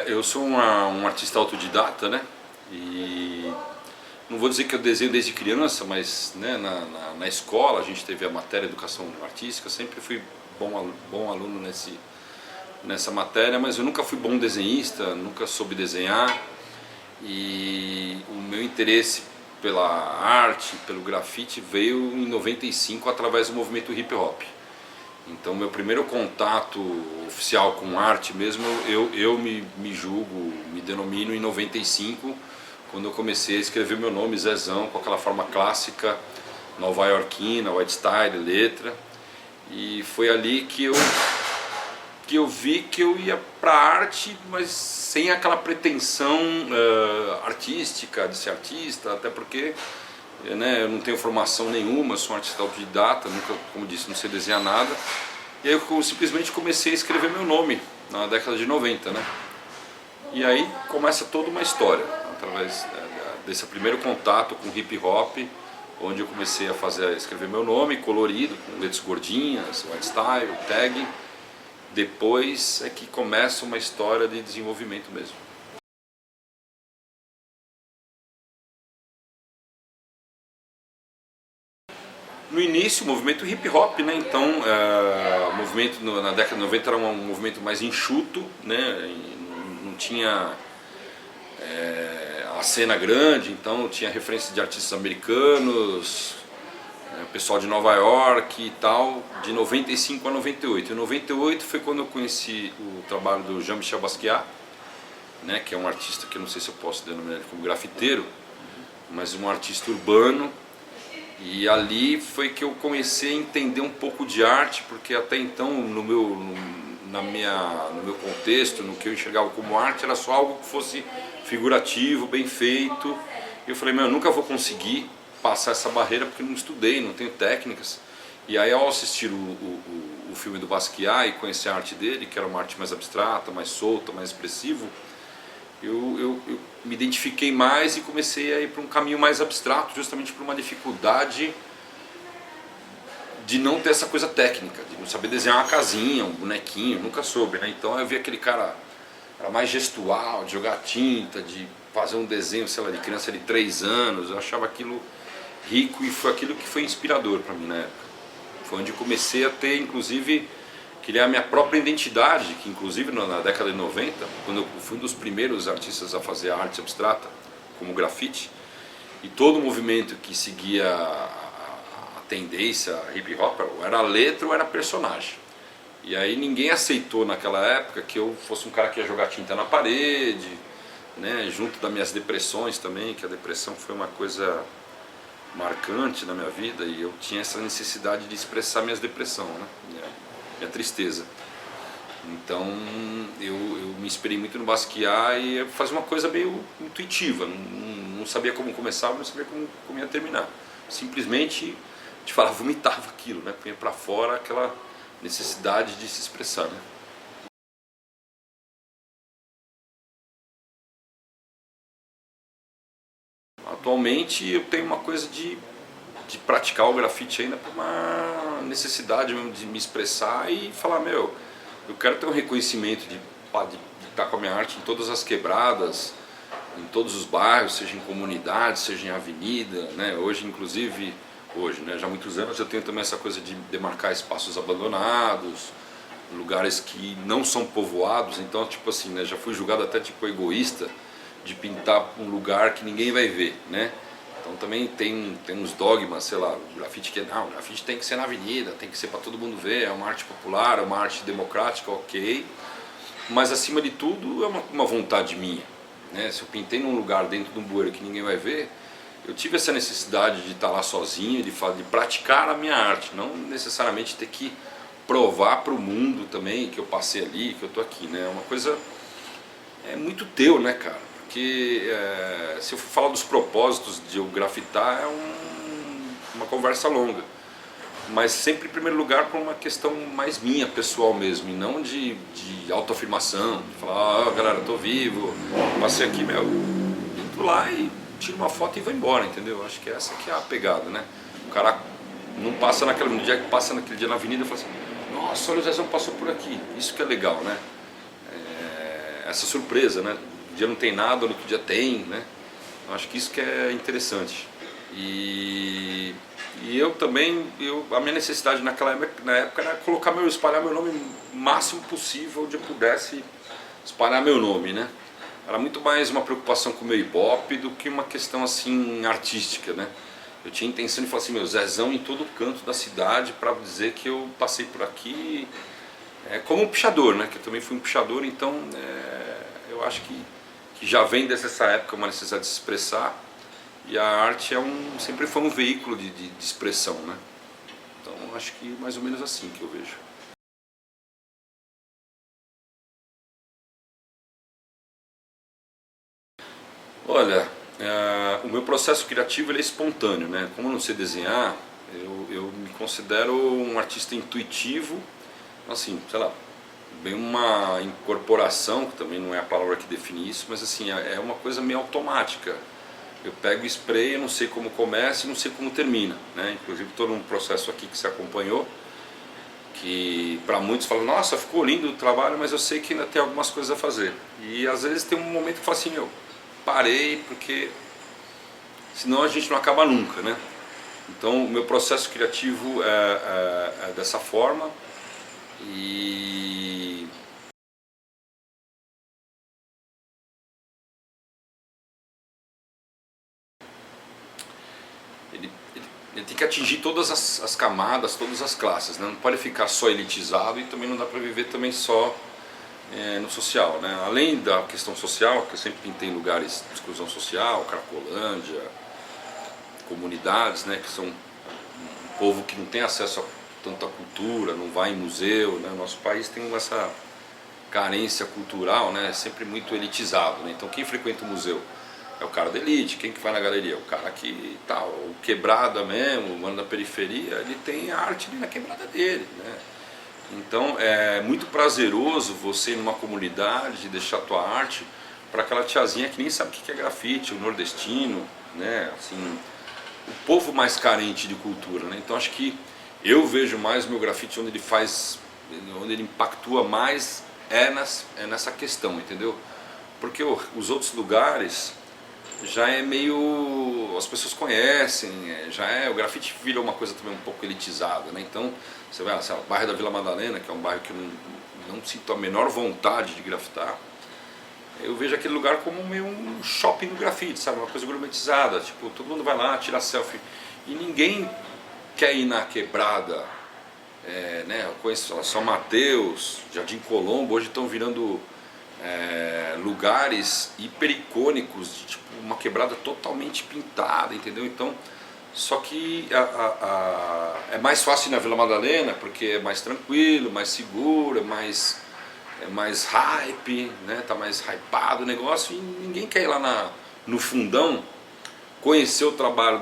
Eu sou um artista autodidata, né? E não vou dizer que eu desenho desde criança, mas né, na escola a gente teve a matéria Educação Artística, sempre fui bom aluno nessa matéria, mas eu nunca fui bom desenhista, nunca soube desenhar. E o meu interesse pela arte, pelo grafite veio em 95 através do movimento hip hop. Então meu primeiro contato oficial com arte mesmo, eu me julgo, me denomino em 95, quando eu comecei a escrever meu nome, Zezão, com aquela forma clássica, nova-iorquina, white style, letra. E foi ali que eu vi que eu ia para arte, mas sem aquela pretensão artística, de ser artista, até porque né, eu não tenho formação nenhuma, sou um artista autodidata, nunca, como disse, não sei desenhar nada. E aí eu simplesmente comecei a escrever meu nome na década de 90, né? E aí começa toda uma história, através desse primeiro contato com hip hop, onde eu comecei a escrever meu nome colorido, com letras gordinhas, white style, tag. Depois é que começa uma história de desenvolvimento mesmo. No início, o movimento hip hop, né? Então, o movimento na década de 90 era um movimento mais enxuto, né? Não tinha a cena grande, então tinha referência de artistas americanos, pessoal de Nova York e tal, de 95 a 98. Em 98 foi quando eu conheci o trabalho do Jean-Michel Basquiat, né? Que é um artista que eu não sei se eu posso denominar ele como grafiteiro, mas um artista urbano. E ali foi que eu comecei a entender um pouco de arte, porque até então no meu contexto, no que eu enxergava como arte, era só algo que fosse figurativo, bem feito. E eu falei, eu nunca vou conseguir passar essa barreira porque eu não estudei, não tenho técnicas. E aí ao assistir o filme do Basquiat e conhecer a arte dele, que era uma arte mais abstrata, mais solta, mais expressiva, eu me identifiquei mais e comecei a ir para um caminho mais abstrato, justamente por uma dificuldade de não ter essa coisa técnica, de não saber desenhar uma casinha, um bonequinho, nunca soube, né? Então eu vi aquele cara, era mais gestual, de jogar tinta, de fazer um desenho, sei lá, de criança de 3 anos, eu achava aquilo rico e foi aquilo que foi inspirador para mim na época. Foi onde comecei a ter, inclusive, criar a minha própria identidade, que inclusive na década de 90, quando eu fui um dos primeiros artistas a fazer arte abstrata, como grafite, e todo o movimento que seguia a tendência hip hop, ou era letra ou era personagem. E aí ninguém aceitou naquela época que eu fosse um cara que ia jogar tinta na parede, né, junto das minhas depressões também, que a depressão foi uma coisa marcante na minha vida e eu tinha essa necessidade de expressar minhas depressões, né? Minha tristeza. Então eu me inspirei muito no Basquiat e fazia uma coisa meio intuitiva, não sabia como começava, não sabia como ia terminar. Simplesmente, te falar, vomitava aquilo, né? Punha para fora aquela necessidade de se expressar, né? Atualmente eu tenho uma coisa de praticar o grafite ainda por uma necessidade mesmo de me expressar e falar, eu quero ter um reconhecimento de estar com a minha arte em todas as quebradas, em todos os bairros, seja em comunidade, seja em avenida, né? Hoje, inclusive, né, já há muitos anos eu tenho também essa coisa de demarcar espaços abandonados, lugares que não são povoados, então tipo assim, né, já fui julgado até tipo egoísta de pintar um lugar que ninguém vai ver, né? Então também tem uns dogmas, sei lá, o grafite o grafite tem que ser na avenida, tem que ser para todo mundo ver, é uma arte popular, é uma arte democrática, ok, mas acima de tudo é uma vontade minha, né? Se eu pintei num lugar dentro de um bueiro que ninguém vai ver, eu tive essa necessidade de estar lá sozinho, de praticar a minha arte, não necessariamente ter que provar para o mundo também que eu passei ali, que eu tô aqui, né? É uma coisa muito teu, né, cara? Porque se eu for falar dos propósitos de eu grafitar, uma conversa longa. Mas sempre em primeiro lugar por uma questão mais minha, pessoal mesmo, e não de autoafirmação, de falar, galera, eu tô vivo, passei aqui, entro lá e tiro uma foto e vou embora, entendeu? Acho que essa que é a pegada, né? O cara não passa no dia que passa naquele dia na avenida e fala assim, nossa, olha o Zezão passou por aqui, isso que é legal, né? essa surpresa, né? Um dia não tem nada, no outro dia tem, né? Eu acho que isso que é interessante. E eu também, a minha necessidade na época era espalhar meu nome o máximo possível onde eu pudesse espalhar meu nome, né? Era muito mais uma preocupação com o meu Ibope do que uma questão assim artística, né? Eu tinha a intenção de falar assim, meu Zezão em todo canto da cidade para dizer que eu passei por aqui como um pichador, né? Que eu também fui um pichador, então eu acho que já vem dessa época uma necessidade de se expressar, e a arte sempre foi um veículo de expressão, né? Então acho que mais ou menos assim que eu vejo. Olha, o meu processo criativo ele é espontâneo, né? Como eu não sei desenhar, eu me considero um artista intuitivo, assim, sei lá, bem uma incorporação, que também não é a palavra que define isso, mas assim, é uma coisa meio automática. Eu pego spray, eu não sei como começa e não sei como termina, né? Inclusive estou num processo aqui que você acompanhou, que para muitos falam, nossa, ficou lindo o trabalho, mas eu sei que ainda tem algumas coisas a fazer. E às vezes tem um momento que eu falo assim, meu, parei, porque senão a gente não acaba nunca, né? Então o meu processo criativo é dessa forma, e ele tem que atingir todas as camadas, todas as classes, né? Não pode ficar só elitizado, e também não dá para viver também só no social, né? Além da questão social, que eu sempre pintei em lugares de exclusão social, Cracolândia, comunidades, né? Que são um povo que não tem acesso a tanta cultura, não vai em museu, né? O nosso país tem essa carência cultural, né? Sempre muito elitizado, né? Então quem frequenta o museu é o cara da elite, quem que vai na galeria? O cara que tá, o quebrada mesmo, o mano da periferia, ele tem a arte ali na quebrada dele, né? Então é muito prazeroso você ir numa comunidade deixar a tua arte para aquela tiazinha que nem sabe o que é grafite, o nordestino, né? Assim, o povo mais carente de cultura, né? Então acho que eu vejo mais o meu grafite onde ele impactua mais nessa questão, entendeu? Porque os outros lugares já é meio, as pessoas conhecem, o grafite virou uma coisa também um pouco elitizada, né? Então você vai, sei lá, o bairro da Vila Madalena, que é um bairro que eu não sinto a menor vontade de grafitar, eu vejo aquele lugar como meio um shopping do grafite, sabe? Uma coisa gourmetizada, tipo, todo mundo vai lá, tira selfie, e ninguém quer ir na quebrada, né? Eu conheço São Mateus, Jardim Colombo, hoje estão virando lugares hiper icônicos, de tipo uma quebrada totalmente pintada, entendeu? Então, só que é mais fácil ir na Vila Madalena, porque é mais tranquilo, mais seguro, é mais hype, né? Tá mais hypado o negócio, e ninguém quer ir lá no fundão conhecer o trabalho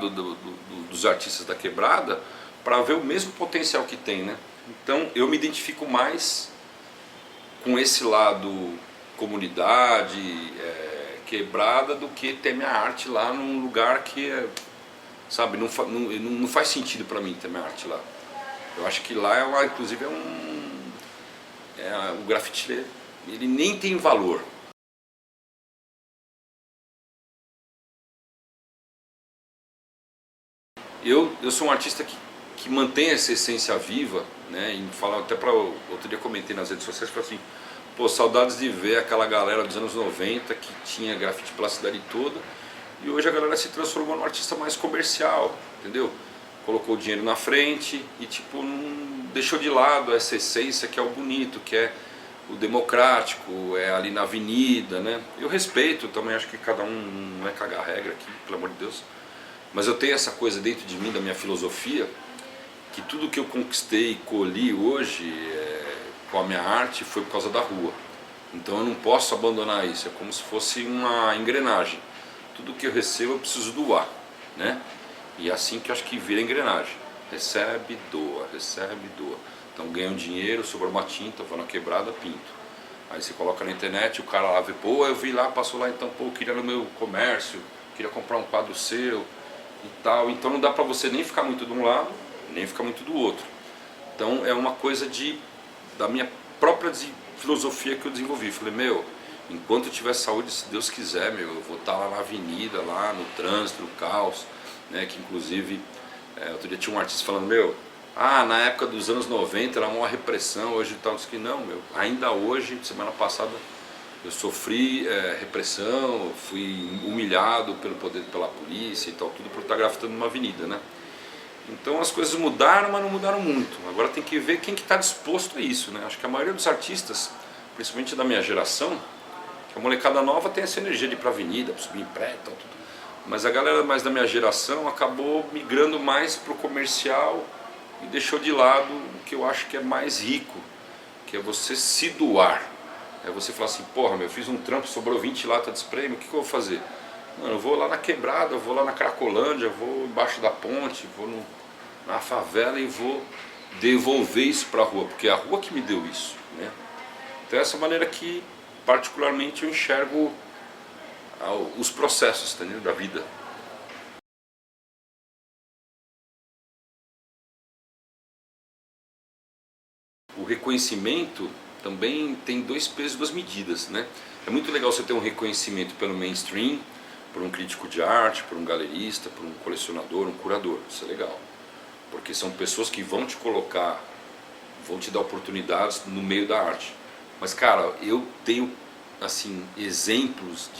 dos artistas da quebrada para ver o mesmo potencial que tem, né? Então eu me identifico mais com esse lado comunidade, quebrada, do que ter minha arte lá num lugar que sabe, não faz sentido para mim ter minha arte lá. Eu acho que lá inclusive o grafite ele nem tem valor. Eu sou um artista que mantém essa essência viva, né? E falar até para outro dia comentei nas redes sociais, falei assim, pô, saudades de ver aquela galera dos anos 90 que tinha grafite pela cidade toda, e hoje a galera se transformou num artista mais comercial, entendeu? Colocou o dinheiro na frente e tipo não deixou de lado essa essência que é o bonito, que é o democrático, é ali na avenida, né? Eu respeito também, acho que cada um não é cagar regra aqui, pelo amor de Deus. Mas eu tenho essa coisa dentro de mim, da minha filosofia, que tudo que eu conquistei e colhi hoje com a minha arte foi por causa da rua. Então eu não posso abandonar isso, é como se fosse uma engrenagem. Tudo que eu recebo eu preciso doar, né? E é assim que eu acho que vira engrenagem. Recebe, doa, recebe, doa. Então ganha um dinheiro, sobra uma tinta, vou na quebrada, pinto. Aí você coloca na internet, o cara lá vê, pô, eu vi lá, passou lá, então, pô, eu queria no meu comércio, queria comprar um quadro seu e tal. Então não dá pra você nem ficar muito de um lado, nem ficar muito do outro. Então é uma coisa da minha própria filosofia que eu desenvolvi. Falei, meu, enquanto eu tiver saúde, se Deus quiser, meu, eu vou estar lá na avenida, lá no trânsito, no caos, né, que inclusive, outro dia tinha um artista falando, meu, na época dos anos 90 era uma repressão, hoje tal, disse que não, meu, ainda hoje, semana passada, eu sofri repressão, fui humilhado pelo poder, pela polícia e tal, tudo por estar grafitando numa avenida, né? Então as coisas mudaram, mas não mudaram muito. Agora tem que ver quem que está disposto a isso, né? Acho que a maioria dos artistas, principalmente da minha geração, que a molecada nova tem essa energia de ir pra avenida, pra subir em prédio e tal, tudo. Mas a galera mais da minha geração acabou migrando mais pro comercial e deixou de lado o que eu acho que é mais rico, que é você se doar. É você falar assim, porra, meu, eu fiz um trampo, sobrou 20 latas de spray, o que eu vou fazer? Mano, eu vou lá na quebrada, eu vou lá na Cracolândia, vou embaixo da ponte, vou na favela e vou devolver isso para a rua, porque é a rua que me deu isso, né? Então essa maneira que particularmente eu enxergo os processos, entendeu? Da vida. O reconhecimento também tem dois pesos e duas medidas, né? É muito legal você ter um reconhecimento pelo mainstream, por um crítico de arte, por um galerista, por um colecionador, um curador, isso é legal. Porque são pessoas que vão te colocar, vão te dar oportunidades no meio da arte. Mas cara, eu tenho assim exemplos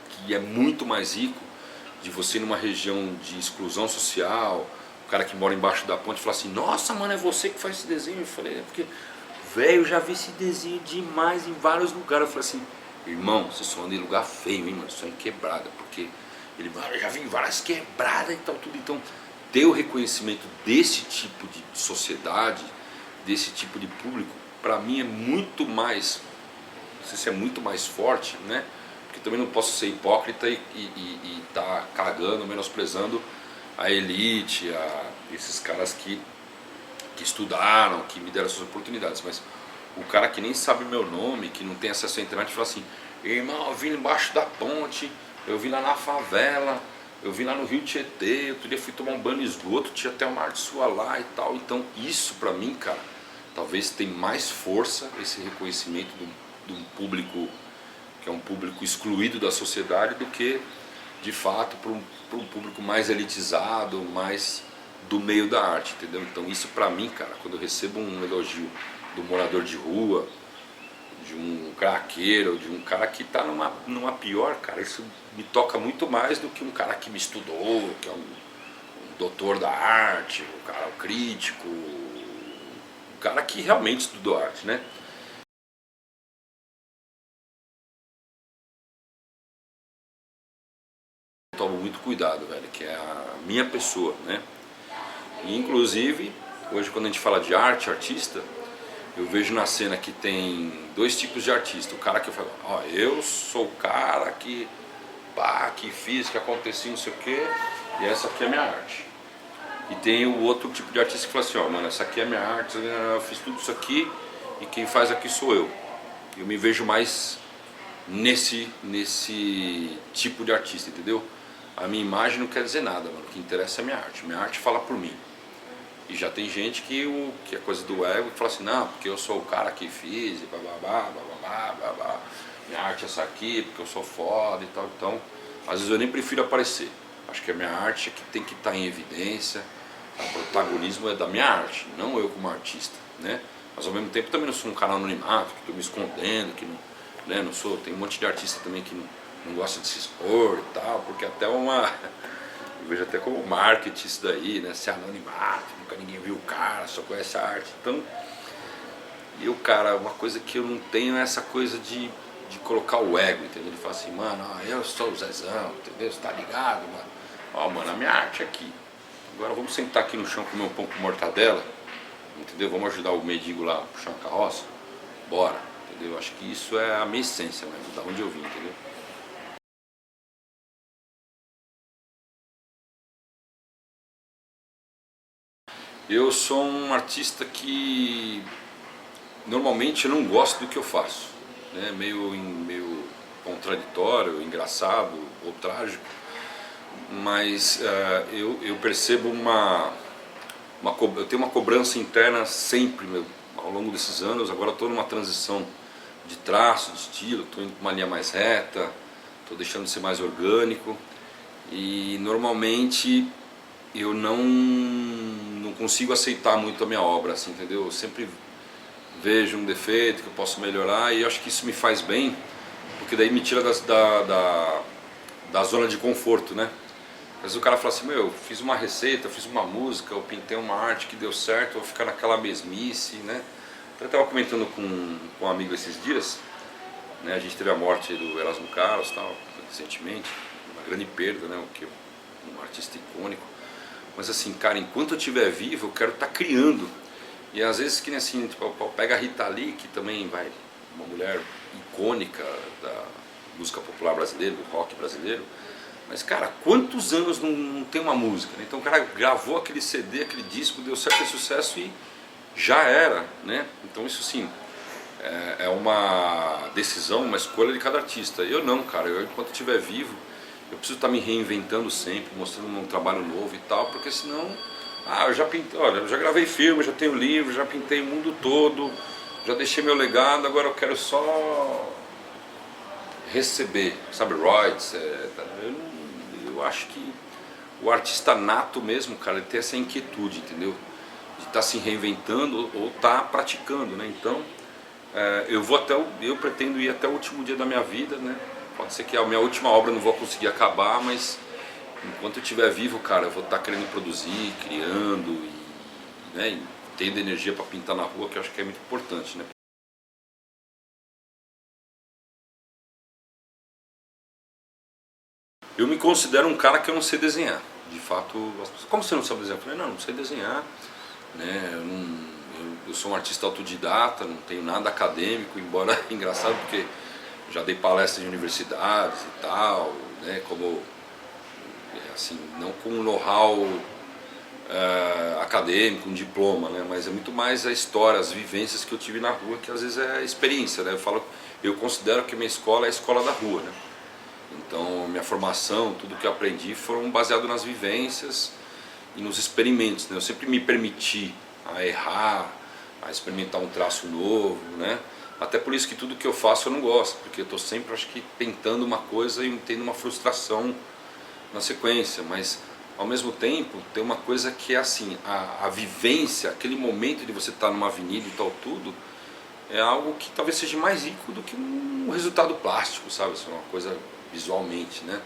que é muito mais rico de você numa região de exclusão social, o cara que mora embaixo da ponte fala assim, nossa mano, é você que faz esse desenho? Eu falei, é porque, velho, eu já vi esse desenho demais em vários lugares. Eu falei assim, irmão, você só anda em lugar feio, hein, mano, só em quebrada, porque ele, eu já vi em várias quebradas e tal, tudo. Então, ter o reconhecimento desse tipo de sociedade, desse tipo de público, pra mim é muito mais, não sei se é muito mais forte, né? Porque também não posso ser hipócrita e tá cagando, menosprezando a elite, esses caras que estudaram, que me deram essas oportunidades. Mas o cara que nem sabe meu nome, que não tem acesso à internet, fala assim, irmão, eu vim embaixo da ponte, eu vim lá na favela, eu vim lá no Rio Tietê, outro dia fui tomar um banho no esgoto, tinha até uma arte sua lá e tal. Então isso pra mim, cara, talvez tem mais força, esse reconhecimento de um público que é um público excluído da sociedade, do que de fato para um público mais elitizado, mais do meio da arte, entendeu? Então isso pra mim, cara, quando eu recebo um elogio do morador de rua, de um craqueiro, de um cara que tá numa pior, cara, isso me toca muito mais do que um cara que me estudou, que é um doutor da arte, o cara, o crítico, um cara que realmente estudou arte, né? Eu tomo muito cuidado, velho, que é a minha pessoa, né? E, inclusive, hoje quando a gente fala de arte, artista, eu vejo na cena que tem dois tipos de artista. O cara que fala, ó, eu sou o cara que, que fiz, que aconteceu, não sei o quê, e essa aqui é a minha arte. E tem o outro tipo de artista que fala assim, ó, mano, essa aqui é a minha arte, eu fiz tudo isso aqui e quem faz aqui sou eu. Eu me vejo mais nesse tipo de artista, entendeu? A minha imagem não quer dizer nada, mano. O que interessa é a minha arte. Minha arte fala por mim. E já tem gente que é coisa do ego, que fala assim, não, porque eu sou o cara que fiz, e bababá, bababá, babá. Minha arte é essa aqui, porque eu sou foda e tal. Então, às vezes eu nem prefiro aparecer. Acho que a minha arte é que tem que estar em evidência. O protagonismo é da minha arte, não eu como artista, né? Mas ao mesmo tempo também não sou um cara anonimato, que estou me escondendo, que não, né, não sou. Tem um monte de artista também que não gosta de se expor e tal, porque até uma... Eu vejo até como marketing isso daí, né? Ser anonimato, nunca ninguém viu o cara, só conhece a arte. Então, eu, cara, uma coisa que eu não tenho é essa coisa de colocar o ego, entendeu? De falar assim, mano, ó, eu sou o Zezão, entendeu? Você tá ligado, mano? Ó, mano, a minha arte é aqui. Agora vamos sentar aqui no chão comer um pão com mortadela, entendeu? Vamos ajudar o mendigo lá a puxar uma carroça? Bora, entendeu? Acho que isso é a minha essência mesmo, da onde eu vim, entendeu? Eu sou um artista que normalmente eu não gosto do que eu faço, né? Meio contraditório, engraçado ou trágico, mas eu percebo eu tenho uma cobrança interna sempre, ao longo desses anos. Agora estou numa transição de traço, de estilo, estou indo para uma linha mais reta, estou deixando de ser mais orgânico. E normalmente eu não consigo aceitar muito a minha obra, assim, entendeu? Eu sempre vejo um defeito que eu posso melhorar e acho que isso me faz bem, porque daí me tira da zona de conforto, né? Às vezes o cara fala assim, meu, eu fiz uma receita, eu fiz uma música, eu pintei uma arte que deu certo, eu vou ficar naquela mesmice, né? Eu estava comentando com um amigo esses dias, né? A gente teve a morte do Erasmo Carlos, tal, recentemente, uma grande perda, né? Um artista icônico. Mas assim, cara, enquanto eu estiver vivo, eu quero estar criando. E às vezes que nem assim, tipo, pega a Rita Lee, que também vai, uma mulher icônica da música popular brasileira, do rock brasileiro. Mas cara, quantos anos não tem uma música, né? Então o cara gravou aquele CD, aquele disco, deu certo sucesso e já era, né? Então isso sim, é uma decisão, uma escolha de cada artista. Eu não, cara, eu enquanto estiver vivo, eu preciso estar me reinventando sempre, mostrando um trabalho novo e tal, porque senão, eu já pintei, olha, eu já gravei filme, já tenho livro, já pintei o mundo todo, já deixei meu legado, agora eu quero só receber, sabe, royalties. Eu acho que o artista nato mesmo, cara, ele tem essa inquietude, entendeu? De estar se reinventando ou estar praticando, né? Então, eu pretendo ir até o último dia da minha vida, né? Pode ser que a minha última obra eu não vou conseguir acabar, mas enquanto eu estiver vivo, cara, eu vou estar querendo produzir, criando né, e tendo energia para pintar na rua, que eu acho que é muito importante, né? Eu me considero um cara que eu não sei desenhar. De fato, as pessoas, como você não sabe desenhar? Eu falei, não sei desenhar, né? Eu sou um artista autodidata, não tenho nada acadêmico, embora é engraçado porque já dei palestras em universidades e tal, né? Como assim, não com um know-how acadêmico, um diploma, né? Mas é muito mais a história, as vivências que eu tive na rua, que às vezes é a experiência, né? Eu considero que a minha escola é a escola da rua, né? Então, minha formação, tudo que eu aprendi foram baseado nas vivências e nos experimentos, né? Eu sempre me permiti a errar, a experimentar um traço novo, né? Até por isso que tudo que eu faço eu não gosto, porque eu estou sempre, acho que, tentando uma coisa e tendo uma frustração na sequência, mas ao mesmo tempo tem uma coisa que é assim, a vivência, aquele momento de você estar numa avenida e tal tudo, é algo que talvez seja mais rico do que um resultado plástico, sabe? Isso é uma coisa visualmente, né?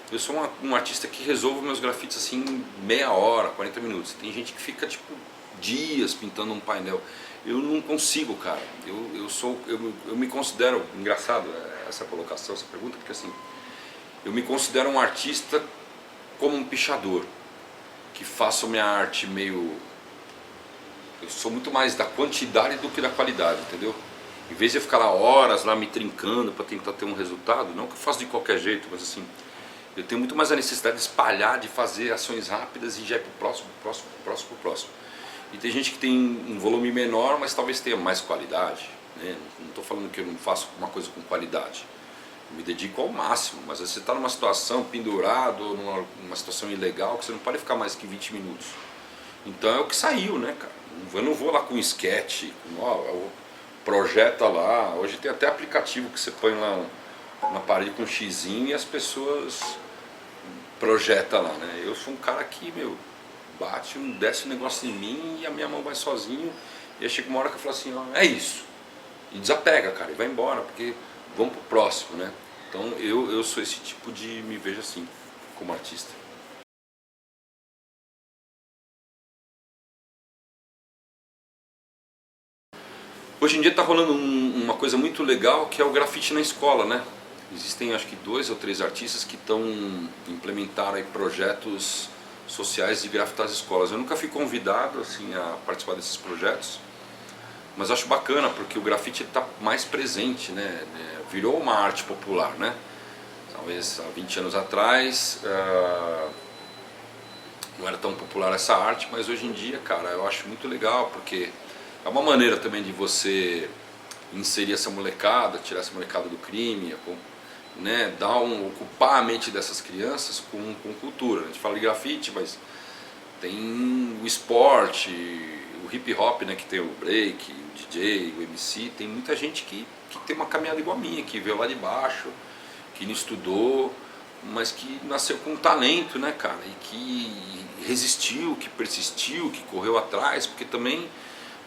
Eu sou um artista que resolve meus grafites assim em meia hora, 40 minutos. Tem gente que fica tipo dias pintando um painel. Eu não consigo, cara. Eu me considero, engraçado essa colocação, essa pergunta, porque assim, eu me considero um artista como um pichador, que faço minha arte meio... Eu sou muito mais da quantidade do que da qualidade, entendeu? Em vez de eu ficar lá horas lá me trincando para tentar ter um resultado, não que eu faço de qualquer jeito, mas assim, eu tenho muito mais a necessidade de espalhar, de fazer ações rápidas e já ir pro próximo, pro próximo, pro próximo, pro próximo. E tem gente que tem um volume menor, mas talvez tenha mais qualidade, né? Não estou falando que eu não faço uma coisa com qualidade. Eu me dedico ao máximo, mas você está numa situação pendurado, numa situação ilegal, que você não pode ficar mais que 20 minutos. Então é o que saiu, né, cara? Eu não vou lá com sketch, projeta lá. Hoje tem até aplicativo que você põe lá na parede com um xizinho e as pessoas projetam lá, né? Eu sou um cara que, meu, desce um negócio em mim e a minha mão vai sozinho. E aí chega uma hora que eu falo assim, ó, é isso. E desapega, cara, e vai embora, porque vamos pro próximo, né? Então eu sou esse tipo de... me vejo assim, como artista. Hoje em dia está rolando uma coisa muito legal, que é o grafite na escola, né? Existem acho que 2 ou 3 artistas que estão implementando aí projetos sociais de grafite nas escolas. Eu nunca fui convidado assim a participar desses projetos, mas acho bacana porque o grafite está mais presente, né? Virou uma arte popular, né? Talvez há 20 anos atrás não era tão popular essa arte, mas hoje em dia, cara, eu acho muito legal porque é uma maneira também de você inserir essa molecada, tirar essa molecada do crime, né, ocupar a mente dessas crianças com cultura. A gente fala de grafite, mas tem o esporte, o hip hop, né, que tem o break, DJ, o MC, tem muita gente que tem uma caminhada igual a minha, que veio lá de baixo, que não estudou, mas que nasceu com talento, né, cara? E que resistiu, que persistiu, que correu atrás, porque também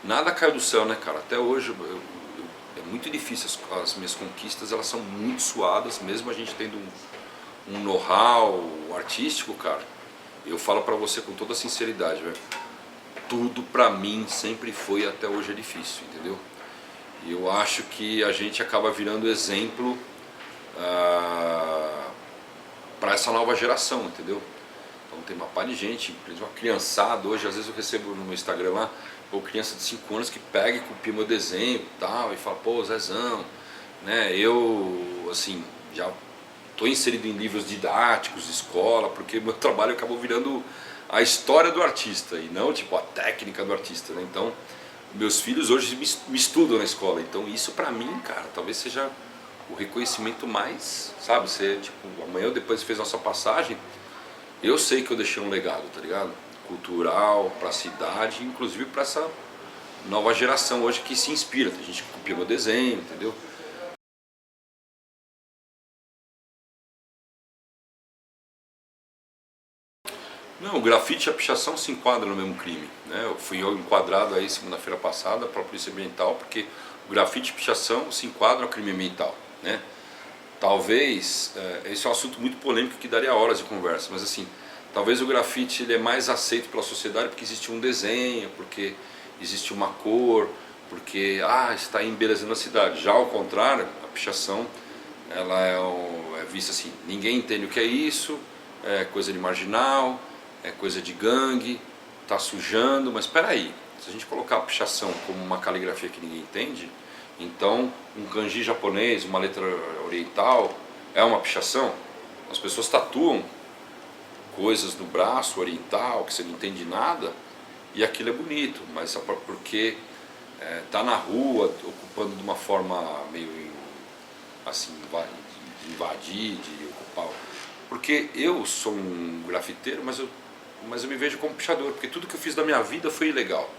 nada caiu do céu, né, cara? Até hoje é muito difícil, as minhas conquistas, elas são muito suadas, mesmo a gente tendo um know-how artístico, cara. Eu falo pra você com toda sinceridade, velho, tudo pra mim sempre foi, até hoje é difícil, entendeu? E eu acho que a gente acaba virando exemplo para essa nova geração, entendeu? Então tem uma par de gente, uma criançada, hoje às vezes eu recebo no meu Instagram lá, ou criança de 5 anos que pega e copia meu desenho e tal, e fala, pô, Zezão, né? Eu, assim, já estou inserido em livros didáticos de escola, porque meu trabalho acabou virando a história do artista e não tipo a técnica do artista, né? Então meus filhos hoje me estudam na escola, então isso pra mim, cara, talvez seja o reconhecimento mais, sabe, você tipo, amanhã ou depois fez nossa passagem, eu sei que eu deixei um legado, tá ligado? Cultural, pra cidade, inclusive pra essa nova geração hoje que se inspira, tem gente que copia meu desenho, entendeu? Não, o grafite e a pichação se enquadram no mesmo crime, né? Eu fui enquadrado aí segunda-feira passada para a Polícia Ambiental, porque o grafite e a pichação se enquadram ao crime ambiental, né? Talvez, esse é um assunto muito polêmico que daria horas de conversa, mas assim, talvez o grafite ele é mais aceito pela sociedade porque existe um desenho, porque existe uma cor, porque está embelezando a cidade. Já ao contrário, a pichação ela é vista assim, ninguém entende o que é isso, é coisa de marginal, é coisa de gangue, tá sujando, mas espera aí, se a gente colocar a pichação como uma caligrafia que ninguém entende, então um kanji japonês, uma letra oriental, é uma pichação? As pessoas tatuam coisas no braço oriental, que você não entende nada, e aquilo é bonito, mas só porque tá na rua, ocupando de uma forma meio assim, de invadir, de ocupar. Porque eu sou um grafiteiro, mas eu me vejo como pichador, porque tudo que eu fiz da minha vida foi ilegal.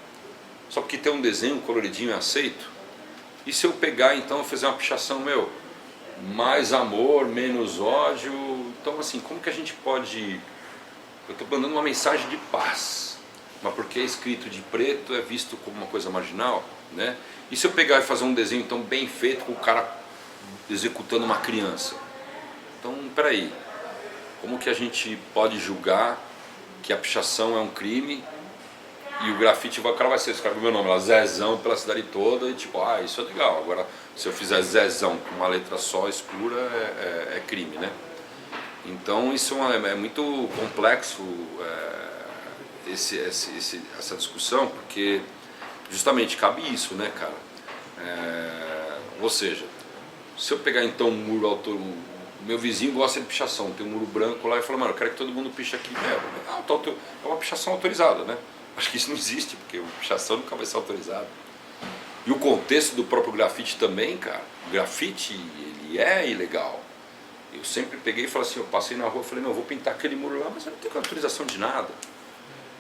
Só porque tem um desenho coloridinho é aceito. E se eu pegar então e fazer uma pichação, mais amor, menos ódio, então assim, como que a gente pode... Eu estou mandando uma mensagem de paz, mas porque é escrito de preto é visto como uma coisa marginal, né? E se eu pegar e fazer um desenho então bem feito com o cara executando uma criança? Então, peraí, como que a gente pode julgar que a pichação é um crime e o grafite, o cara vai ser, escreve o meu nome lá, Zezão pela cidade toda e tipo, isso é legal. Agora, se eu fizer Zezão com uma letra só escura, é crime, né? Então isso é muito complexo, essa discussão, porque justamente cabe isso, né, cara? Ou seja, se eu pegar então um muro meu vizinho gosta de pichação, tem um muro branco lá e fala, mano, eu quero que todo mundo piche aqui. É uma pichação autorizada, né? Acho que isso não existe, porque a pichação nunca vai ser autorizada. E o contexto do próprio grafite também, cara, o grafite, ele é ilegal. Eu sempre peguei e falei assim, eu passei na rua e falei, não, eu vou pintar aquele muro lá, mas eu não tenho autorização de nada.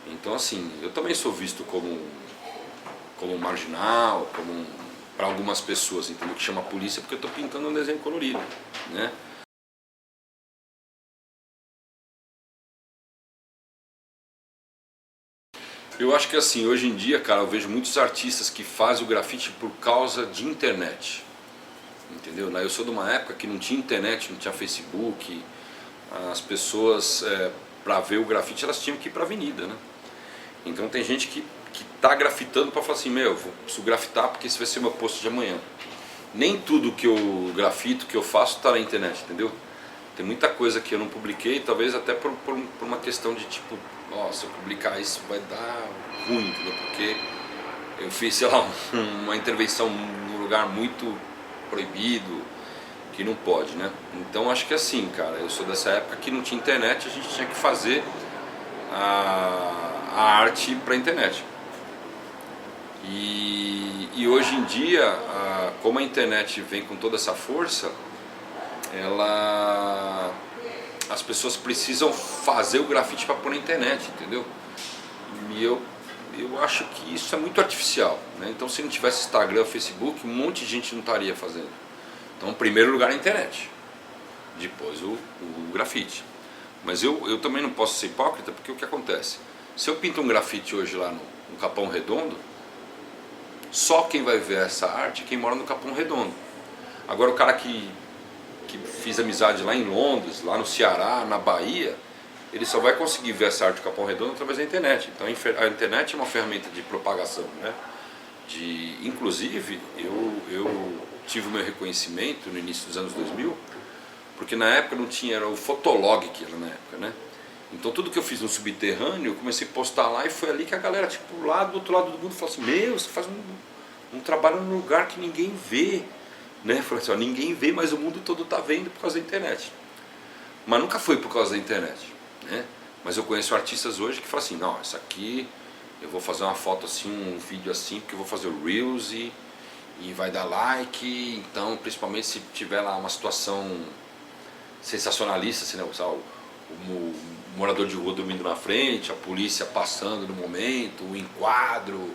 Então assim, eu também sou visto como um marginal, para algumas pessoas, entendeu? Que chama a polícia porque eu estou pintando um desenho colorido, né? Eu acho que assim, hoje em dia, cara, eu vejo muitos artistas que fazem o grafite por causa de internet, entendeu? Eu sou de uma época que não tinha internet, não tinha Facebook, as pessoas, para ver o grafite, elas tinham que ir para a avenida, né? Então tem gente que tá grafitando para falar assim, eu preciso grafitar porque esse vai ser meu post de amanhã. Nem tudo que eu grafito, que eu faço, está na internet, entendeu? Tem muita coisa que eu não publiquei, talvez até por uma questão de tipo, se eu publicar isso vai dar ruim, entendeu? Porque eu fiz, sei lá, uma intervenção num lugar muito proibido, que não pode, né? Então acho que assim, cara, eu sou dessa época que não tinha internet, a gente tinha que fazer a arte para a internet. E hoje em dia, como a internet vem com toda essa força, as pessoas precisam fazer o grafite para pôr na internet, entendeu? E eu eu acho que isso é muito artificial, né? Então se não tivesse Instagram, Facebook, um monte de gente não estaria fazendo. Então, em primeiro lugar, a internet, depois o grafite. Mas eu também não posso ser hipócrita, porque o que acontece? Se eu pinto um grafite hoje lá no Capão Redondo, só quem vai ver essa arte é quem mora no Capão Redondo. Agora o cara que fiz amizade lá em Londres, lá no Ceará, na Bahia, ele só vai conseguir ver essa arte do Capão Redondo através da internet. Então a internet é uma ferramenta de propagação, né? Inclusive, eu tive o meu reconhecimento no início dos anos 2000, porque na época não tinha, era o Fotolog que era na época, né? Então tudo que eu fiz no subterrâneo, eu comecei a postar lá e foi ali que a galera, tipo, lá do outro lado do mundo falou assim, meu, você faz um trabalho num lugar que ninguém vê, né? Eu falei assim, ó, ninguém vê, mas o mundo todo está vendo por causa da internet. Mas nunca foi por causa da internet, né? Mas eu conheço artistas hoje que falam assim, não, isso aqui eu vou fazer uma foto assim, um vídeo assim, porque eu vou fazer o Reels e vai dar like, então principalmente se tiver lá uma situação sensacionalista, assim, né? O morador de rua dormindo na frente, a polícia passando no momento, o enquadro,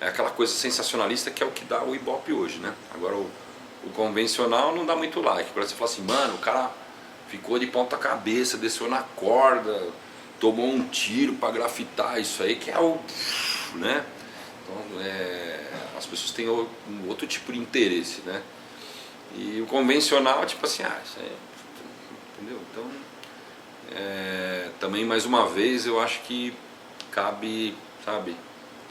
é aquela coisa sensacionalista que é o que dá o Ibope hoje, né? Agora o convencional não dá muito like. Agora você fala assim, mano, o cara ficou de ponta cabeça, desceu na corda, tomou um tiro para grafitar, isso aí que é o... né? Então as pessoas têm um outro tipo de interesse, né? E o convencional, tipo assim, isso aí, entendeu? Então, também mais uma vez eu acho que cabe, sabe,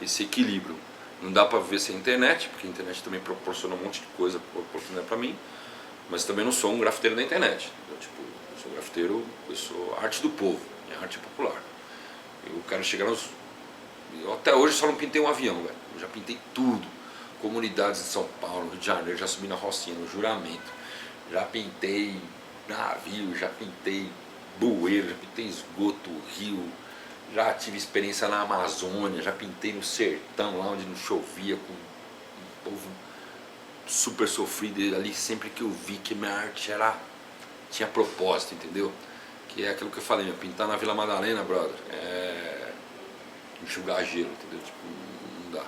esse equilíbrio. Não dá para viver sem internet, porque a internet também proporciona um monte de coisa, oportunidade para mim, mas também não sou um grafiteiro da internet. Tipo, eu sou grafiteiro, eu sou arte do povo, é arte popular. Eu quero chegar nos... Eu até hoje só não pintei um avião, velho. Eu já pintei tudo. Comunidades de São Paulo, Rio de Janeiro, já subi na Rocinha, no Juramento. Já pintei navio, já pintei bueiro, já pintei esgoto, rio. Já tive experiência na Amazônia, já pintei no sertão, lá onde não chovia, com um povo super sofrido. E ali sempre que eu vi que minha arte tinha propósito, entendeu? Que é aquilo que eu falei, pintar na Vila Madalena, brother, enxugar gelo, entendeu? Tipo, não dá.